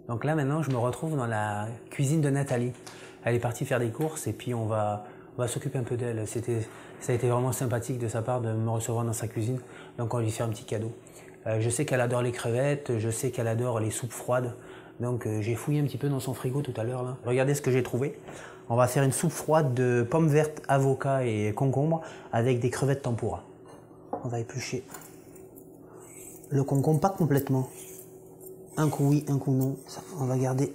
Donc là maintenant je me retrouve dans la cuisine de Nathalie. Elle est partie faire des courses et puis on va s'occuper un peu d'elle. Ça a été vraiment sympathique de sa part de me recevoir dans sa cuisine. Donc on lui fait un petit cadeau. Je sais qu'elle adore les crevettes, je sais qu'elle adore les soupes froides. Donc j'ai fouillé un petit peu dans son frigo tout à l'heure. Regardez ce que j'ai trouvé. On va faire une soupe froide de pommes vertes, avocats et concombre avec des crevettes tempura. On va éplucher le concombre, pas complètement. Un coup oui, un coup non. Ça, on va garder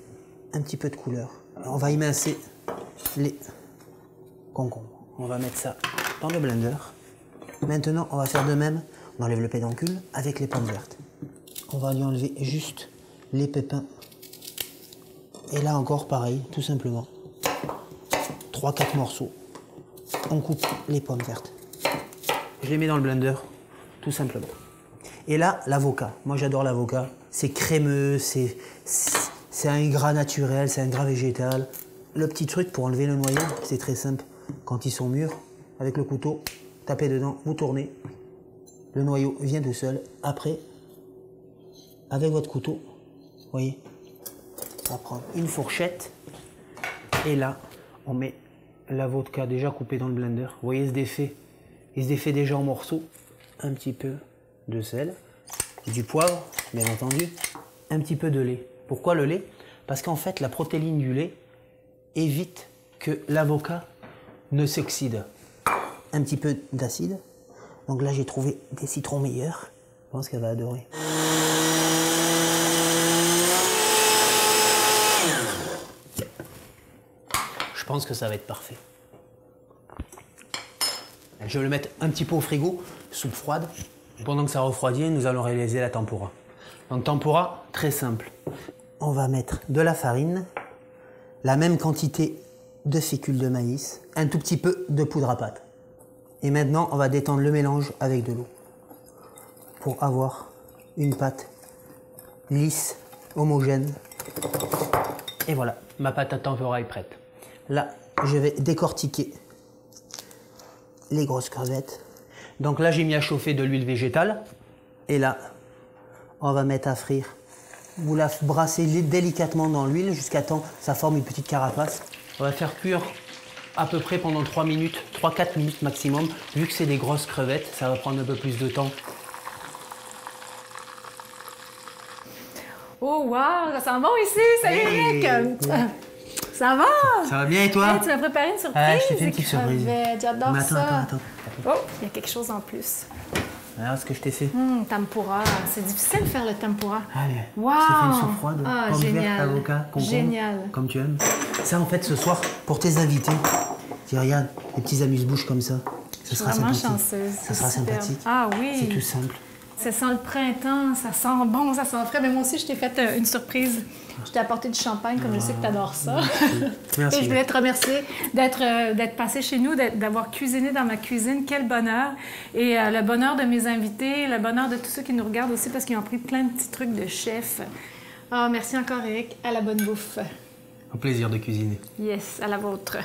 un petit peu de couleur. On va émincer les concombres. On va mettre ça dans le blender. Maintenant, on va faire de même. On enlève le pédoncule avec les pommes vertes. On va lui enlever juste les pépins. Et là encore, pareil, tout simplement. 3-4 morceaux. On coupe les pommes vertes. Je les mets dans le blender, tout simplement. Et là, l'avocat. Moi, j'adore l'avocat. C'est crémeux, c'est un gras naturel, c'est un gras végétal. Le petit truc pour enlever le noyau, c'est très simple. Quand ils sont mûrs, avec le couteau, tapez dedans, vous tournez. Le noyau vient tout seul. Après, avec votre couteau, vous voyez, on va prendre une fourchette. Et là, on met l'avocat déjà coupé dans le blender. Vous voyez, il se défait déjà en morceaux. Un petit peu de sel, du poivre, bien entendu, un petit peu de lait. Pourquoi le lait? Parce qu'en fait, la protéine du lait évite que l'avocat ne s'oxyde. Un petit peu d'acide. Donc là, j'ai trouvé des citrons meilleurs. Je pense qu'elle va adorer. Je pense que ça va être parfait. Je vais le mettre un petit peu au frigo, soupe froide. Pendant que ça refroidit, nous allons réaliser la tempura. Donc tempura, très simple. On va mettre de la farine, la même quantité de fécule de maïs, un tout petit peu de poudre à pâte. Et maintenant, on va détendre le mélange avec de l'eau pour avoir une pâte lisse, homogène. Et voilà, ma pâte à tempura est prête. Là, je vais décortiquer les grosses crevettes. Donc là, j'ai mis à chauffer de l'huile végétale. Et là, on va mettre à frire. Vous la brassez délicatement dans l'huile jusqu'à temps que ça forme une petite carapace. On va faire cuire à peu près pendant 3 minutes, 3-4 minutes maximum. Vu que c'est des grosses crevettes, ça va prendre un peu plus de temps. Oh wow, ça sent bon ici! Salut Eric! Ça va? Ça va bien et toi? Hey, tu m'as préparé une surprise? Je t'ai fait une petite surprise. J'adore ça. Attends. Oh, il y a quelque chose en plus. Alors, ce que je t'ai fait. Tempura. C'est difficile de faire le tempura. Allez, wow. Je t'ai fait une soupe froide, pommes vertes, avocat, concombre, génial. Comme tu aimes. Ça, en fait, ce soir, pour tes invités, tu regarde, des petits amuse-bouches comme ça. Ce sera vraiment sympathique. chanceuse. Ça sera sympathique. Ah oui. C'est tout simple. Ça sent le printemps, ça sent bon, ça sent frais. Mais moi aussi, je t'ai fait une surprise. Je t'ai apporté du champagne, comme je sais que tu adores ça. Merci. Et je voulais te remercier d'être passé chez nous, d'avoir cuisiné dans ma cuisine. Quel bonheur. Et le bonheur de mes invités, le bonheur de tous ceux qui nous regardent aussi parce qu'ils ont pris plein de petits trucs de chef. Merci encore, Eric. À la bonne bouffe. Au plaisir de cuisiner. Yes, à la vôtre.